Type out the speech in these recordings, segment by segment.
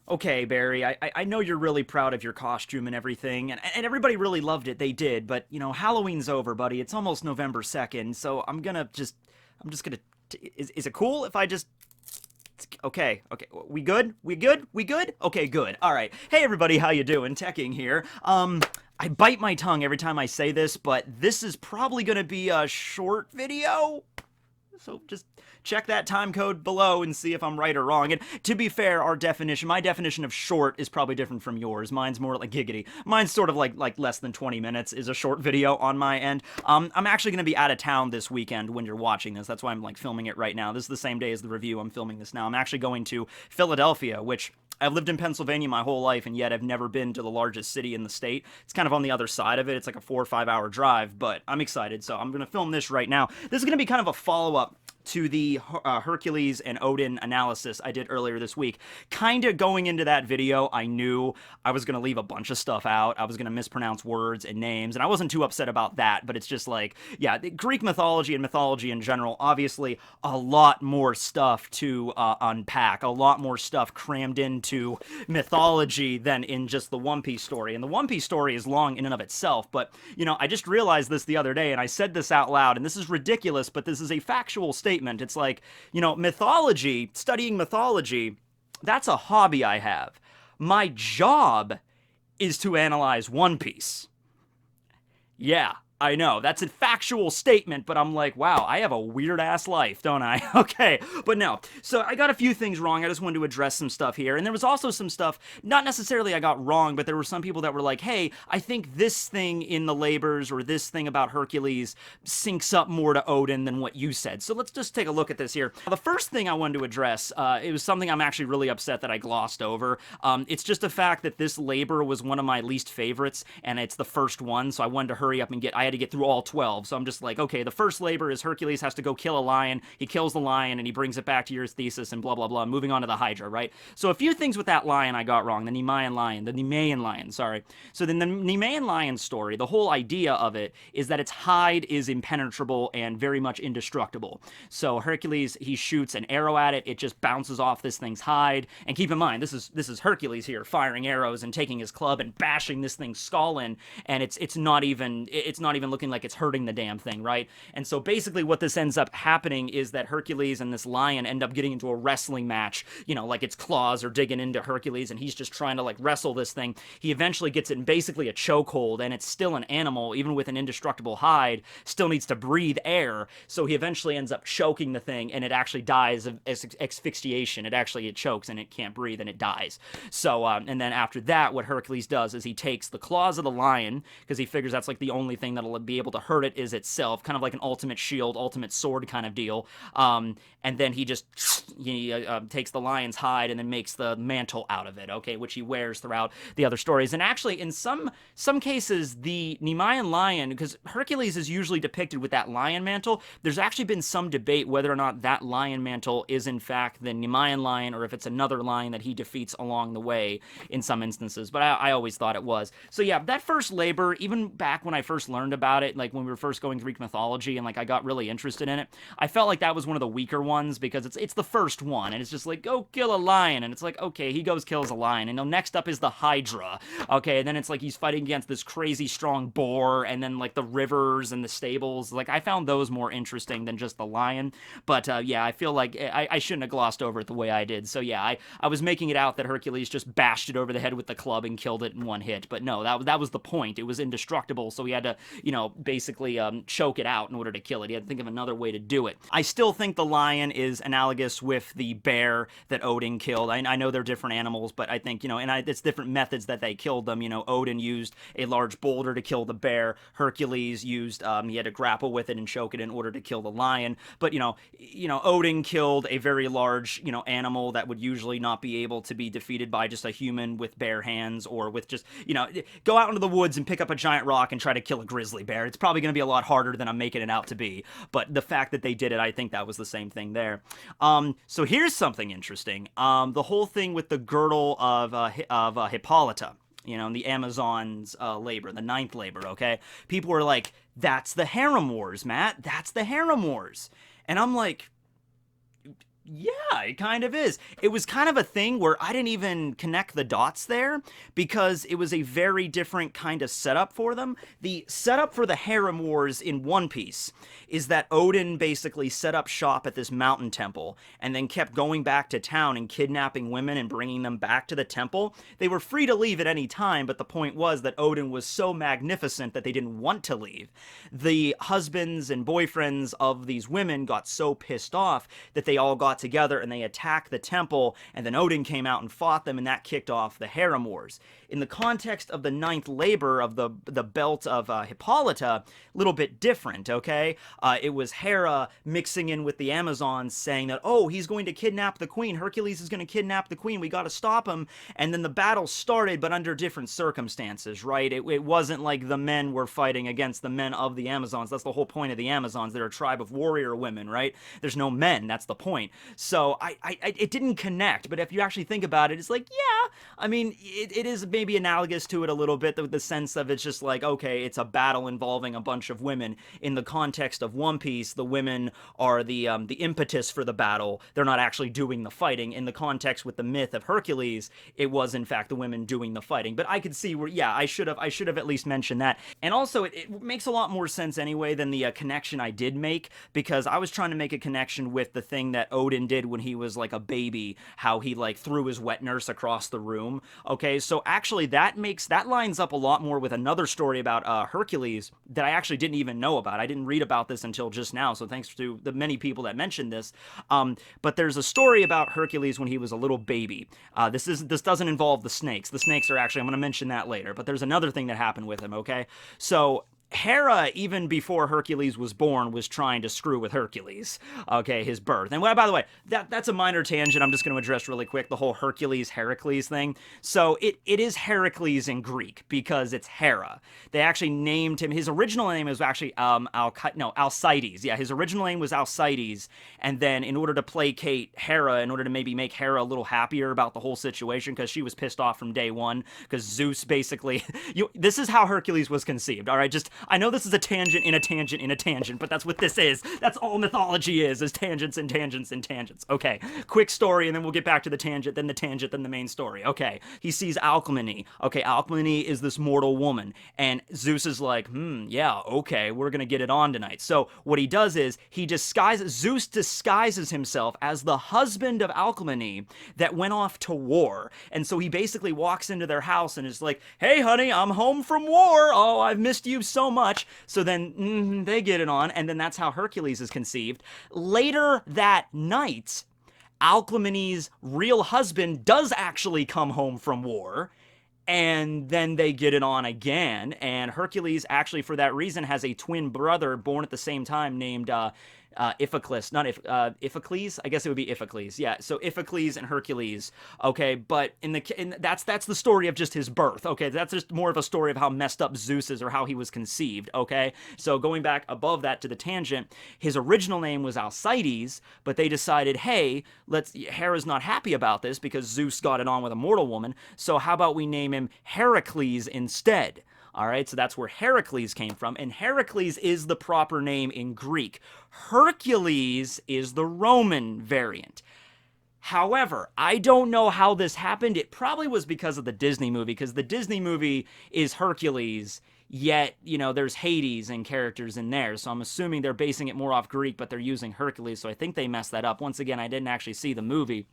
Okay, Barry, I know you're really proud of your costume and everything, and everybody really loved it. They did, but Halloween's over, buddy. It's almost November 2nd, so I'm just gonna. Is it cool if I just? Okay, okay, we good? We good? We good? Okay, good. All right. Hey, everybody, how you doing? Tekking here. I bite my tongue every time I say this, but this is probably gonna be a short video. So just check that time code below and see if I'm right or wrong. And to be fair, my definition of short is probably different from yours. Mine's more like giggity. Mine's sort of like less than 20 minutes is a short video on my end. I'm actually going to be out of town this weekend when you're watching this. That's why I'm like filming it right now. This is the same day as the review. I'm filming this now. I'm actually going to Philadelphia, which I've lived in Pennsylvania my whole life, and yet I've never been to the largest city in the state. It's kind of on the other side of it. It's like a 4 or 5 hour drive, but I'm excited. So I'm going to film this right now. This is going to be kind of a follow-up to the Hercules and Oden analysis I did earlier this week. Kind of going into that video, I knew I was going to leave a bunch of stuff out. I was going to mispronounce words and names, and I wasn't too upset about that, but it's just like, yeah, Greek mythology and mythology in general, obviously a lot more stuff to unpack, a lot more stuff crammed into mythology than in just the One Piece story. And the One Piece story is long in and of itself, but, I just realized this the other day, and I said this out loud, and this is ridiculous, but this is a factual statement. It's like, mythology, studying mythology, that's a hobby I have. My job is to analyze One Piece. Yeah, I know, that's a factual statement, but I'm like, wow, I have a weird-ass life, don't I? Okay, but no. So I got a few things wrong. I just wanted to address some stuff here. And there was also some stuff, not necessarily I got wrong, but there were some people that were like, hey, I think this thing in the Labors or this thing about Hercules syncs up more to Oden than what you said. So let's just take a look at this here. The first thing I wanted to address, it was something I'm actually really upset that I glossed over. It's just a fact that this Labor was one of my least favorites, and it's the first one, so I wanted to hurry up and I had to get through all 12, so I'm just like, okay, the first Labor is Hercules has to go kill a lion, he kills the lion, and he brings it back to your thesis, and blah, blah, blah, moving on to the Hydra, right? So a few things with that lion I got wrong, the Nemean Lion, sorry. So then the Nemean Lion story, the whole idea of it is that its hide is impenetrable and very much indestructible. So Hercules, he shoots an arrow at it, it just bounces off this thing's hide, and keep in mind, this is Hercules here, firing arrows and taking his club and bashing this thing's skull in, and it's not even looking like it's hurting the damn thing, right? And so basically what this ends up happening is that Hercules and this lion end up getting into a wrestling match, like its claws are digging into Hercules and he's just trying to like wrestle this thing. He eventually gets it in basically a chokehold, and it's still an animal, even with an indestructible hide, still needs to breathe air, so he eventually ends up choking the thing, and it actually dies of asphyxiation. It chokes and it can't breathe and it dies. So, and then after that, what Hercules does is he takes the claws of the lion, because he figures that's like the only thing that'll be able to hurt it is itself, kind of like an ultimate shield, ultimate sword kind of deal. And then he takes the lion's hide and then makes the mantle out of it, okay, which he wears throughout the other stories. And actually, in some cases, the Nemean Lion, because Hercules is usually depicted with that lion mantle, there's actually been some debate whether or not that lion mantle is in fact the Nemean Lion, or if it's another lion that he defeats along the way in some instances, but I always thought it was. So yeah, that first Labor, even back when I first learned about it, like when we were first going Greek mythology and like I got really interested in it, I felt like that was one of the weaker ones, because it's the first one, and it's just like, go kill a lion, and it's like, okay, he goes kills a lion, and next up is the Hydra, okay, and then it's like he's fighting against this crazy strong boar, and then like the rivers and the stables, like I found those more interesting than just the lion. But yeah, I feel like I shouldn't have glossed over it the way I did. So yeah, I was making it out that Hercules just bashed it over the head with the club and killed it in one hit, but no, that was the point. It was indestructible, so he had to, basically choke it out in order to kill it. He had to think of another way to do it. I still think the lion is analogous with the bear that Oden killed. I know they're different animals, but I think, it's different methods that they killed them. Odin used a large boulder to kill the bear. Hercules used, he had to grapple with it and choke it in order to kill the lion. But, Odin killed a very large, animal that would usually not be able to be defeated by just a human with bare hands, or with just, go out into the woods and pick up a giant rock and try to kill a grizzly bear. It's probably going to be a lot harder than I'm making it out to be. But the fact that they did it, I think that was the same thing there. So here's something interesting. The whole thing with the girdle of Hippolyta, the Amazon's labor, the ninth labor, okay? People were like, that's the harem wars, Matt. That's the harem wars. And I'm like, Yeah, it kind of is. It was kind of a thing where I didn't even connect the dots there because it was a very different kind of setup for them. The setup for the harem wars in One Piece is that Oden basically set up shop at this mountain temple and then kept going back to town and kidnapping women and bringing them back to the temple. They were free to leave at any time, but the point was that Oden was so magnificent that they didn't want to leave. The husbands and boyfriends of these women got so pissed off that they all got together and they attacked the temple, and then Oden came out and fought them, and that kicked off the harem wars. In the context of the ninth labor of the belt of Hippolyta, a little bit different, okay? It was Hera mixing in with the Amazons saying that, oh, he's going to kidnap the queen, Hercules is going to kidnap the queen, we got to stop him, and then the battle started, but under different circumstances, right? It wasn't like the men were fighting against the men of the Amazons. That's the whole point of the Amazons. They're a tribe of warrior women, right? There's no men, that's the point. So it didn't connect, but if you actually think about it, it's like, yeah, I mean, it is maybe analogous to it a little bit, the sense of it's just like, okay, it's a battle involving a bunch of women. In the context of One Piece, the women are the impetus for the battle. They're not actually doing the fighting. In the context with the myth of Hercules, it was in fact the women doing the fighting. But I could see where, yeah, I should have at least mentioned that. And also, it makes a lot more sense anyway than the connection I did make, because I was trying to make a connection with the thing that Oden did when he was like a baby, how he like threw his wet nurse across the room. Okay, so actually that lines up a lot more with another story about Hercules that I actually didn't even know about. I didn't read about this until just now, so thanks to the many people that mentioned this. But there's a story about Hercules when he was a little baby. This doesn't involve the snakes. The snakes are actually, I'm going to mention that later, but there's another thing that happened with him, okay? So Hera, even before Hercules was born, was trying to screw with Hercules, okay, his birth. And by the way, that's a minor tangent I'm just going to address really quick, the whole Hercules thing. So it is Heracles in Greek because it's Hera. They actually named him, his original name was actually Alcides. Yeah, his original name was Alcides, and then in order to placate Hera, in order to maybe make Hera a little happier about the whole situation, because she was pissed off from day one, because Zeus basically, this is how Hercules was conceived, all right? Just, I know this is a tangent in a tangent in a tangent, but that's what this is. That's all mythology is tangents and tangents and tangents. Okay, quick story, and then we'll get back to the tangent, then the main story. Okay, he sees Alcmene. Okay, Alcmene is this mortal woman, and Zeus is like, yeah, okay, we're gonna get it on tonight. So what he does is, Zeus disguises himself as the husband of Alcmene that went off to war, and so he basically walks into their house and is like, hey honey, I'm home from war, oh, I've missed you so much. So then they get it on, and then that's how Hercules is conceived. Later that night, Alcmene's real husband does actually come home from war, and then they get it on again, and Hercules actually, for that reason, has a twin brother born at the same time named Iphiclus, not Iphicles. I guess it would be Iphicles. Yeah, so Iphicles and Hercules. Okay, but that's the story of just his birth. Okay, that's just more of a story of how messed up Zeus is or how he was conceived. Okay, so going back above that to the tangent, his original name was Alcides, but they decided, hey, Hera's not happy about this because Zeus got it on with a mortal woman. So how about we name him Heracles instead? All right, so that's where Heracles came from, and Heracles is the proper name in Greek. Hercules is the Roman variant. However, I don't know how this happened. It probably was because of the Disney movie, because the Disney movie is Hercules, yet, there's Hades and characters in there, so I'm assuming they're basing it more off Greek, but they're using Hercules, so I think they messed that up. Once again, I didn't actually see the movie.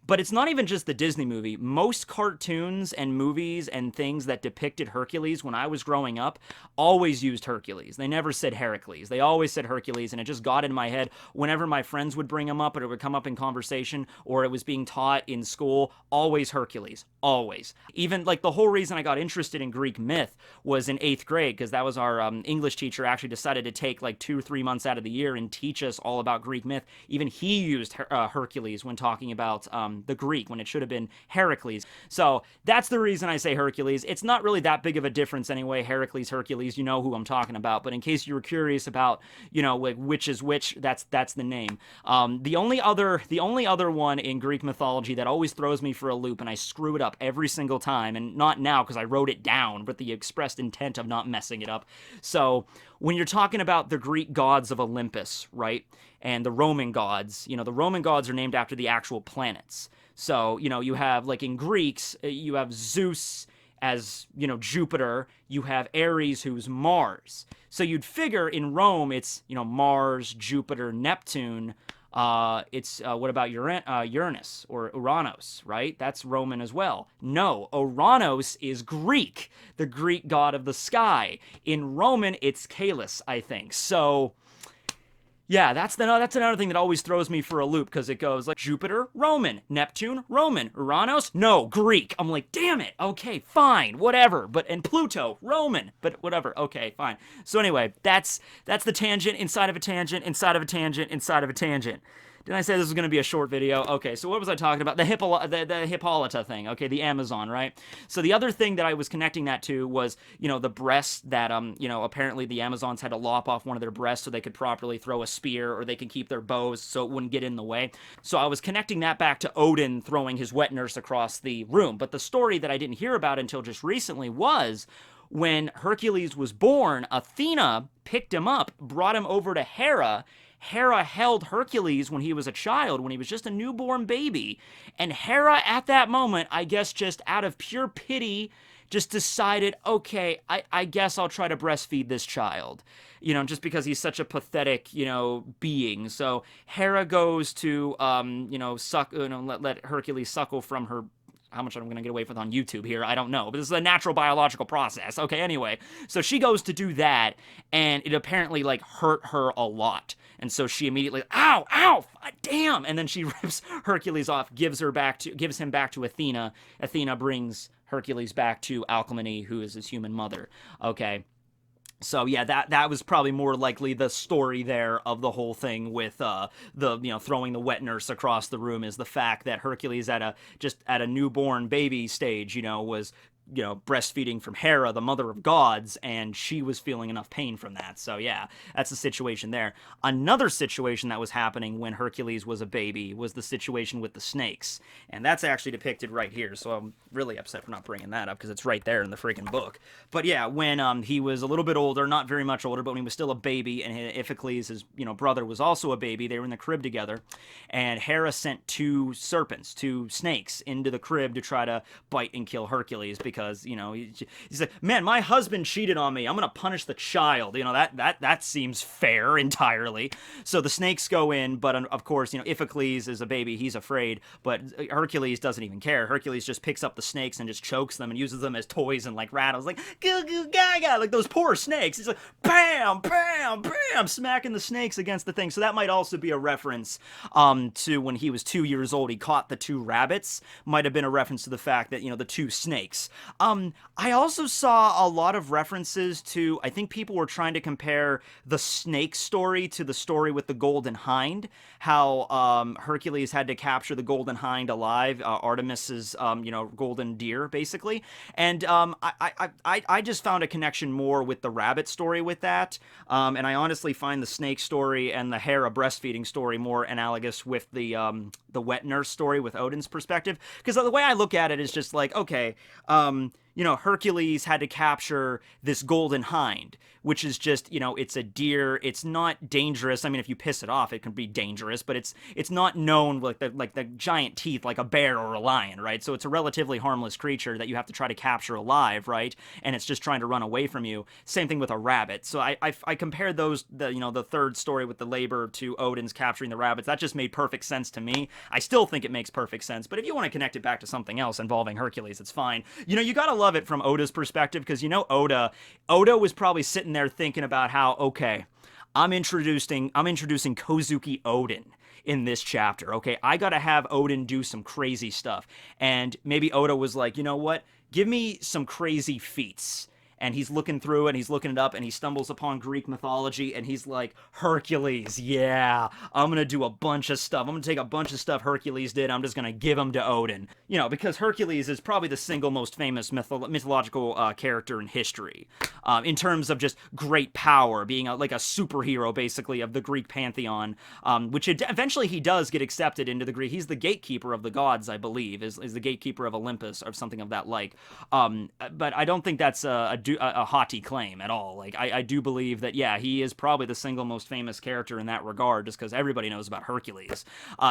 But it's not even just the Disney movie. Most cartoons and movies and things that depicted Hercules when I was growing up always used Hercules. They never said Heracles. They always said Hercules, and it just got in my head whenever my friends would bring him up, or it would come up in conversation, or it was being taught in school, always Hercules. Always. Even, like, the whole reason I got interested in Greek myth was in 8th grade, because that was our English teacher actually decided to take, like, 2 or 3 months out of the year and teach us all about Greek myth. Even he used Hercules when talking about the Greek, when it should have been Heracles. So that's the reason I say Hercules. It's not really that big of a difference anyway. Heracles, Hercules, you know who I'm talking about. But in case you were curious about, like which is which, that's the name. The only other one in Greek mythology that always throws me for a loop, and I screw it up up every single time, and not now because I wrote it down, but the expressed intent of not messing it up. So when you're talking about the Greek gods of Olympus, right, and the Roman gods, the Roman gods are named after the actual planets. So, you have, like, in Greeks, you have Zeus as, Jupiter. You have Ares, who's Mars. So you'd figure in Rome, it's, Mars, Jupiter, Neptune. What about Uranus or Uranos, right? That's Roman as well. No, Uranos is Greek, the Greek god of the sky. In Roman, it's Caelus, I think. So yeah, that's another thing that always throws me for a loop, because it goes like Jupiter, Roman, Neptune, Roman, Uranus, no, Greek. I'm like, damn it. Okay, fine, whatever. And Pluto, Roman, but whatever. Okay, fine. So anyway, that's the tangent inside of a tangent inside of a tangent inside of a tangent. Didn't I say this was going to be a short video? Okay, so what was I talking about? The Hippolyta thing. Okay, the Amazon, right? So the other thing that I was connecting that to was, the breast that, apparently the Amazons had to lop off one of their breasts so they could properly throw a spear, or they could keep their bows so it wouldn't get in the way. So I was connecting that back to Odin throwing his wet nurse across the room. But the story that I didn't hear about until just recently was when Hercules was born, Athena picked him up, brought him over to Hera. Hera held Hercules when he was a child, when he was just a newborn baby. And Hera, at that moment, I guess just out of pure pity, just decided, okay, I guess I'll try to breastfeed this child. Just because he's such a pathetic, being. So Hera goes to, let Hercules suckle from her. How much I'm going to get away with on YouTube here, I don't know. But this is a natural biological process. Okay, anyway. So she goes to do that, and it apparently, like, hurt her a lot. And so she immediately, ow, damn! And then she rips Hercules off, gives him back to Athena. Athena brings Hercules back to Alcmene, who is his human mother. Okay. So yeah, that was probably more likely the story there of the whole thing with throwing the wet nurse across the room, is the fact that Hercules at a newborn baby stage, was breastfeeding from Hera, the mother of gods, and she was feeling enough pain from that. So yeah, that's the situation there. Another situation that was happening when Hercules was a baby was the situation with the snakes, and that's actually depicted right here. So I'm really upset for not bringing that up, because it's right there in the freaking book. But yeah, when he was a little bit older, not very much older, but when he was still a baby, and Iphicles, his brother, was also a baby, they were in the crib together, and Hera sent two snakes into the crib to try to bite and kill Hercules, because he's like, man, my husband cheated on me, I'm gonna punish the child. That seems fair entirely. So the snakes go in, but of course, Iphicles is a baby, he's afraid, but Hercules doesn't even care. Hercules just picks up the snakes and just chokes them and uses them as toys and like rattles, like goo goo gaga, like those poor snakes. He's like bam bam bam, smacking the snakes against the thing. So that might also be a reference to when he was 2 years old, he caught the two rabbits. Might have been a reference to the fact that the two snakes. I also saw a lot of references to, I think people were trying to compare the snake story to the story with the golden hind, how Hercules had to capture the golden hind alive, Artemis's golden deer, basically. And I just found a connection more with the rabbit story with that, and I honestly find the snake story and the Hera breastfeeding story more analogous with the wet nurse story with Odin's perspective, because the way I look at it is just like, okay, Hercules had to capture this golden hind, which is just, it's a deer. It's not dangerous. I mean, if you piss it off, it can be dangerous, but it's not known like the giant teeth like a bear or a lion, right? So it's a relatively harmless creature that you have to try to capture alive, right? And it's just trying to run away from you. Same thing with a rabbit. So I compared those, the third story with the labor to Odin's capturing the rabbits. That just made perfect sense to me. I still think it makes perfect sense, but if you want to connect it back to something else involving Hercules, it's fine. You gotta love it from Oda's perspective, because Oda was probably sitting there thinking about how, okay, I'm introducing Kozuki Odin in this chapter. Okay, I gotta have Odin do some crazy stuff. And maybe Oda was like, you know what? Give me some crazy feats. and he's looking through it, and he's looking it up, and he stumbles upon Greek mythology, and he's like, Hercules, yeah, I'm gonna do a bunch of stuff. I'm gonna take a bunch of stuff Hercules did, I'm just gonna give them to Odin. You know, because Hercules is probably the single most famous mythological character in history, in terms of just great power, being like a superhero, basically, of the Greek pantheon, which eventually he does get accepted into the Greek. He's the gatekeeper of the gods, I believe, is the gatekeeper of Olympus, or something of that like. But I don't think that's a haughty claim at all. Like, I do believe that, yeah, he is probably the single most famous character in that regard, just because everybody knows about Hercules.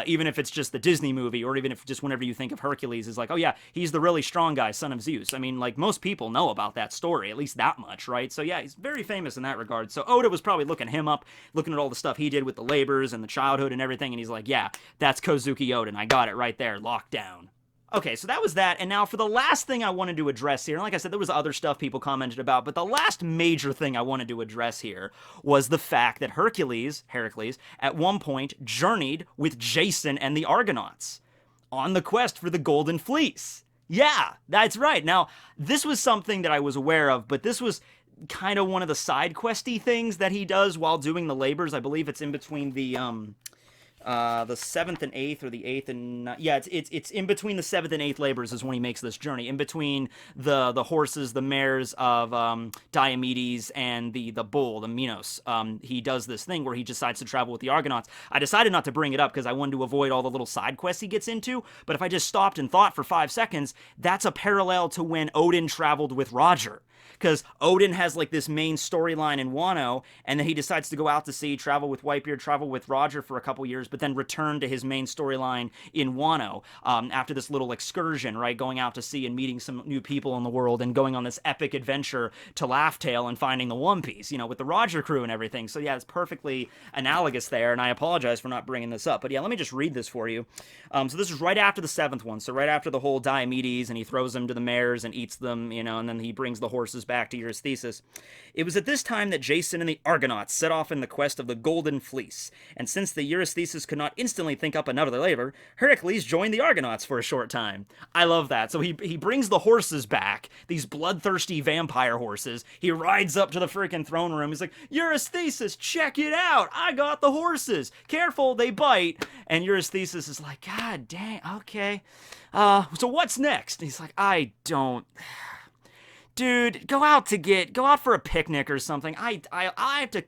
Even if it's just the Disney movie, or even if just whenever you think of Hercules, is like, oh yeah, he's the really strong guy, son of Zeus. I mean, like, most people know about that story, at least that much, right? So yeah, he's very famous in that regard. So Oda was probably looking him up, looking at all the stuff he did with the labors and the childhood and everything, and he's like, yeah, that's Kozuki Oden. I got it right there, locked down. Okay, so that was that, and now for the last thing I wanted to address here, and like I said, there was other stuff people commented about, but the last major thing I wanted to address here was the fact that Hercules, at one point journeyed with Jason and the Argonauts on the quest for the Golden Fleece. Yeah, that's right. Now, this was something that I was aware of, but this was kind of one of the side questy things that he does while doing the labors. I believe it's in between the 7th and 8th, or the 8th and... yeah, it's in between the 7th and 8th labors is when he makes this journey. In between the horses, the mares of Diomedes and the bull, the Minos. He does this thing where he decides to travel with the Argonauts. I decided not to bring it up because I wanted to avoid all the little side quests he gets into, but if I just stopped and thought for 5 seconds, that's a parallel to when Odin traveled with Roger. Because Odin has, like, this main storyline in Wano, and then he decides to go out to sea, travel with Whitebeard, travel with Roger for a couple years, but then return to his main storyline in Wano after this little excursion, right? Going out to sea and meeting some new people in the world and going on this epic adventure to Laugh Tale and finding the One Piece, you know, with the Roger crew and everything. So, yeah, it's perfectly analogous there, and I apologize for not bringing this up. But, yeah, let me just read this for you. So this is right after the 7th one, so right after the whole Diomedes, and he throws them to the mares and eats them, you know, and then he brings the horses back to Eurystheus. It was at this time that Jason and the Argonauts set off in the quest of the Golden Fleece, and since the Eurystheus could not instantly think up another labor, Hercules joined the Argonauts for a short time. I love that. So he brings the horses back, these bloodthirsty vampire horses. He rides up to the freaking throne room. He's like, Eurystheus, check it out. I got the horses. Careful, they bite. And Eurystheus is like, God dang, okay. So what's next? And he's like, I don't... Dude, go out for a picnic or something. I have to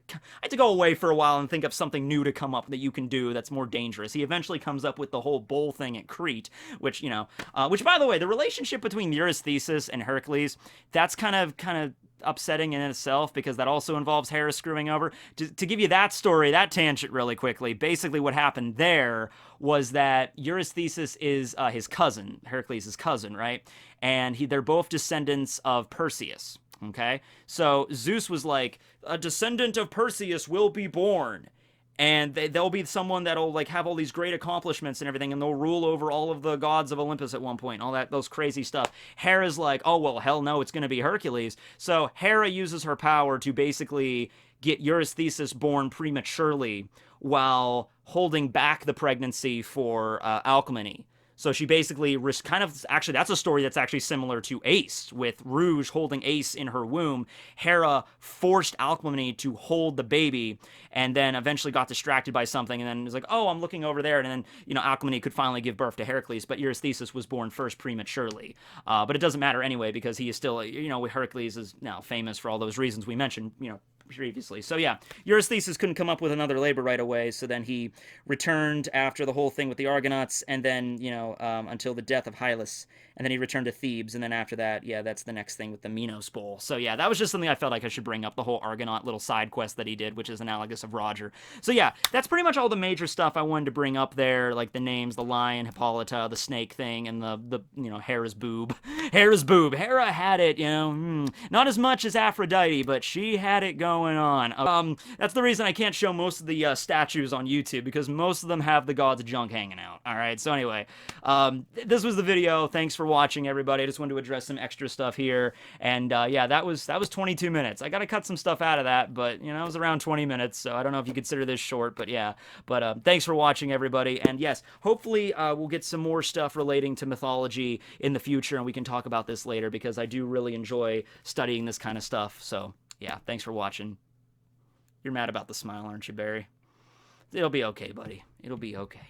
go away for a while and think of something new to come up that you can do that's more dangerous. He eventually comes up with the whole bull thing at Crete, which, you know, which, by the way, the relationship between Eurystheus and Hercules, that's kind of upsetting in itself, because that also involves Hera screwing over. To give you that story, that tangent really quickly, basically what happened there was that Eurystheus is his cousin, Hercules' cousin, right? And they're both descendants of Perseus, okay? So Zeus was like, a descendant of Perseus will be born. And they'll be someone that'll, like, have all these great accomplishments and everything, and they'll rule over all of the gods of Olympus at one point, all that, those crazy stuff. Hera's like, oh, well, hell no, it's going to be Hercules. So Hera uses her power to basically get Eurystheus born prematurely while holding back the pregnancy for Alcmene. So she basically actually, that's a story that's actually similar to Ace, with Rouge holding Ace in her womb. Hera forced Alcmene to hold the baby, and then eventually got distracted by something, and then was like, oh, I'm looking over there, and then, you know, Alcmene could finally give birth to Hercules, but Eurystheus was born first prematurely. But it doesn't matter anyway, because he is still, you know, Hercules is now famous for all those reasons we mentioned, you know, previously. So yeah, Eurystheus couldn't come up with another labor right away, so then he returned after the whole thing with the Argonauts, and then, you know, until the death of Hylas, and then he returned to Thebes, and then after that, yeah, that's the next thing with the Minos Bowl. So yeah, that was just something I felt like I should bring up, the whole Argonaut little side quest that he did, which is analogous of Roger. So yeah, that's pretty much all the major stuff I wanted to bring up there, like the names, the lion, Hippolyta, the snake thing, and the you know, Hera's boob. Hera's boob. Hera had it, you know, not as much as Aphrodite, but she had it going on. That's the reason I can't show most of the statues on YouTube, because most of them have the god's junk hanging out. Alright, so anyway, this was the video. Thanks for watching, everybody. I just wanted to address some extra stuff here, and yeah, that was 22 minutes. I gotta cut some stuff out of that, but, you know, it was around 20 minutes, so I don't know if you consider this short, but yeah. But thanks for watching, everybody, and yes, hopefully we'll get some more stuff relating to mythology in the future, and we can talk talk about this later because I do really enjoy studying this kind of stuff. So, yeah, thanks for watching. You're mad about the smile, aren't you, Barry? It'll be okay, buddy. It'll be okay.